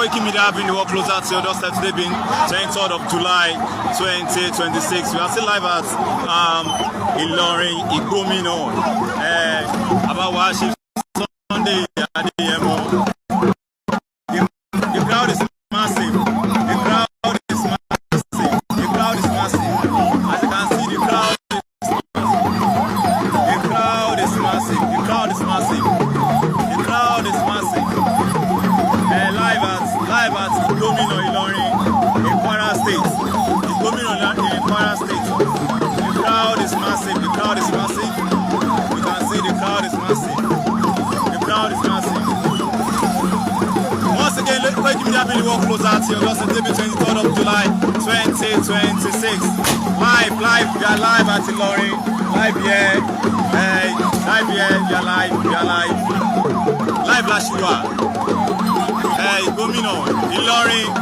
Koiki Media bring the world closer to your doorstep today, being 23rd of July 2026. We are still live at Ilorin, Ogbenutan, about worship Sunday at the The crowd is massive. The crowd is massive. The crowd is massive. As you can see, the crowd is massive. The crowd is massive. The crowd is massive. Live at Ogbenutan Ilorin in Kwara State. Ogbenutan in Kwara State. The crowd is massive. The crowd is massive. You can see the crowd is massive. The crowd is massive. Once again, Koiki Media bring the world closer to your doorstep, 23rd of July 2026. Live, we are live at Ilorin. Live here, we are live. Live Lashiwa. Ogbenutan, Ilorin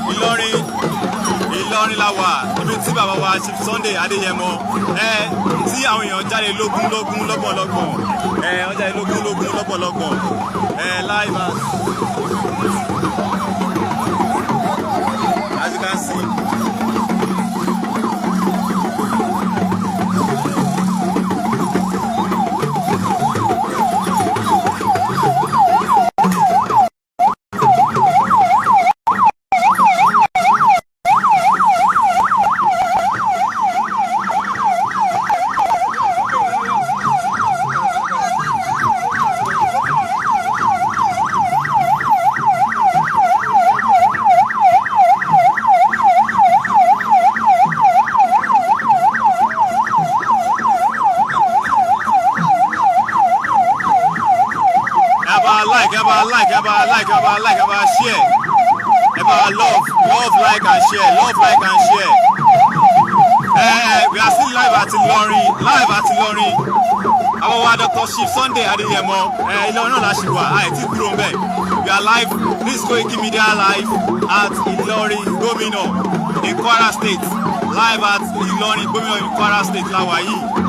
la wà níbi tí bàbá wa Chief Sunday Adéyẹmọ tí àwọn èèyàn jáde lógún lọ́gbọ̀nlọ́gbọ̀n wọ́n jáde lógún lọ́gbọ̀nlọ́gbọ̀n live as you can see. Share. Love, like and share. We are still live at Ilorin. Our Dr. Chief Sunday Adéyẹmọ. Ilorin Lashiwa. We are live. This is Koiki Media live at Ilorin, Ogbenutan in Kwara State. Live at Ilorin, Ogbenutan in Kwara State. Lawayi.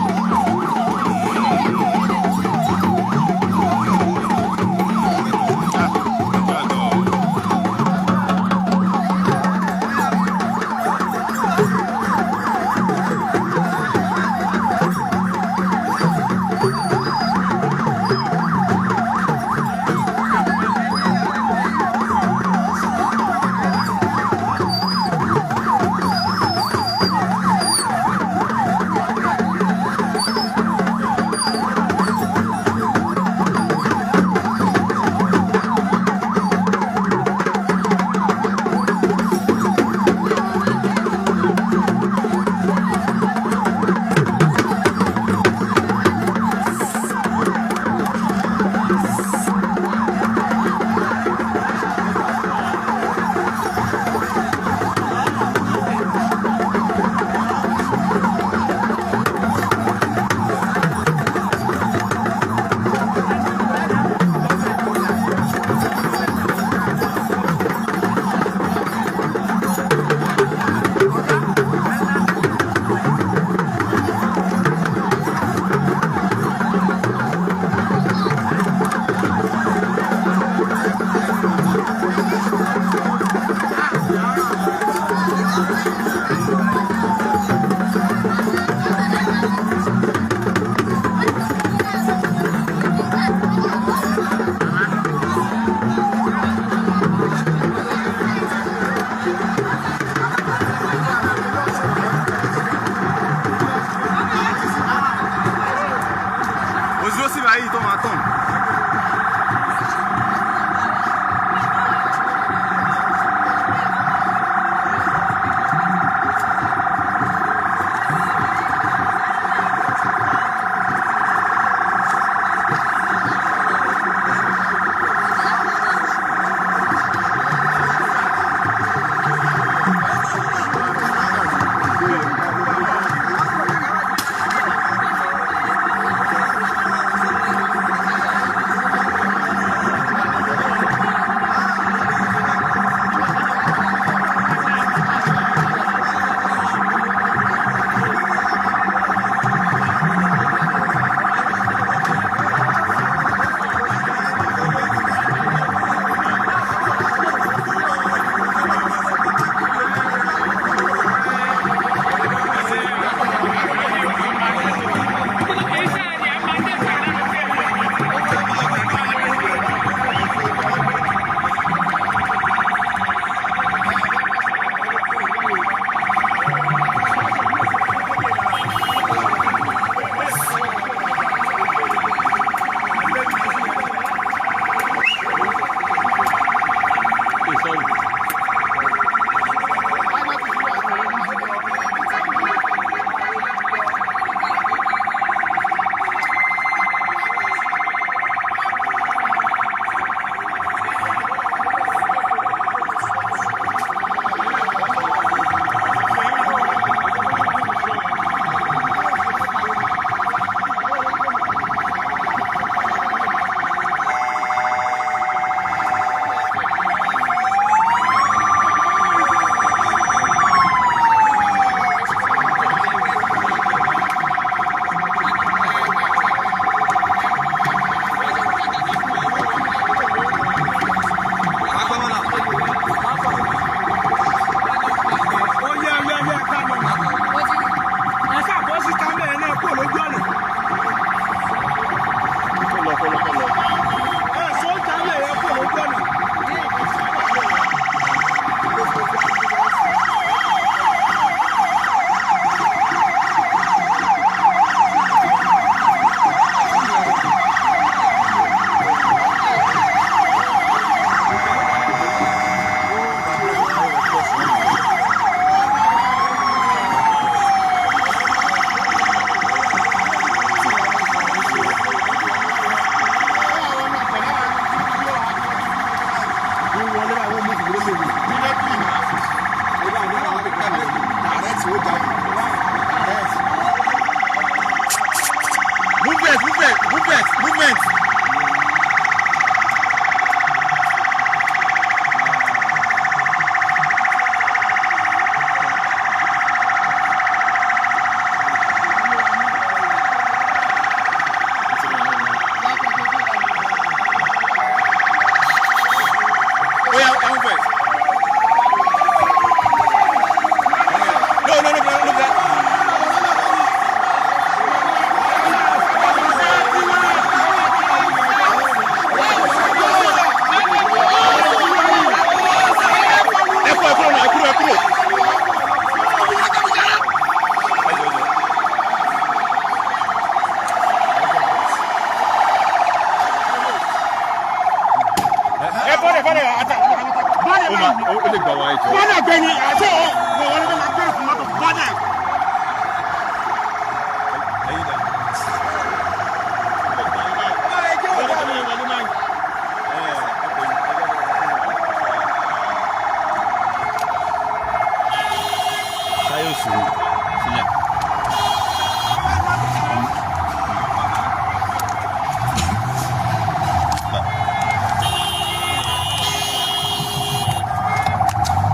lè gbà wá ìjọ. Bọ́dà gbẹ̀yìn àti ọ̀ wọ́n lè máa gbé ìfún mọ́tò bọ́dà.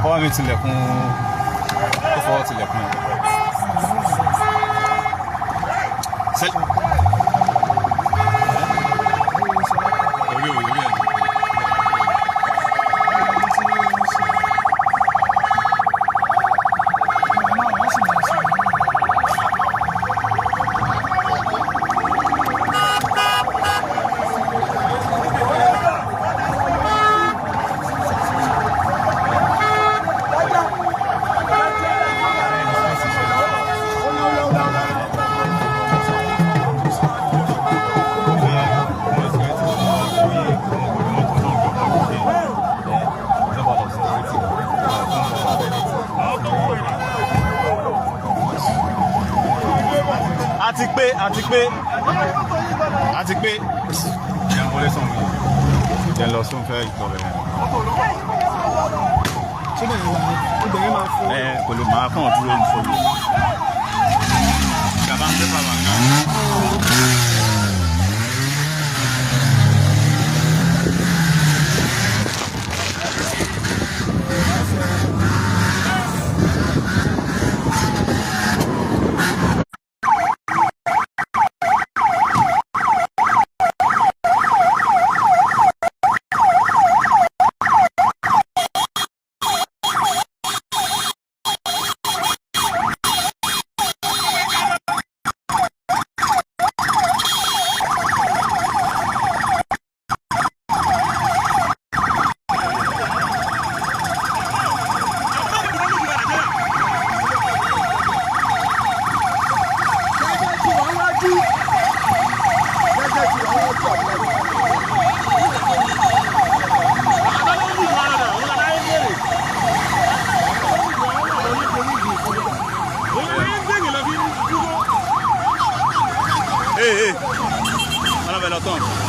Fọwọ́ mi tilẹ̀kùn ó fọwọ́ tilẹ̀kùn ẹ̀. Orí ẹ̀. àti pé ìyẹn wọlé sàn mí ìjẹun lọ sún fẹ́ ìtọ́rẹ kò lè máa kàn dúró ní sórí ìjàmbá ń pépà wà náà. Ogbenutan.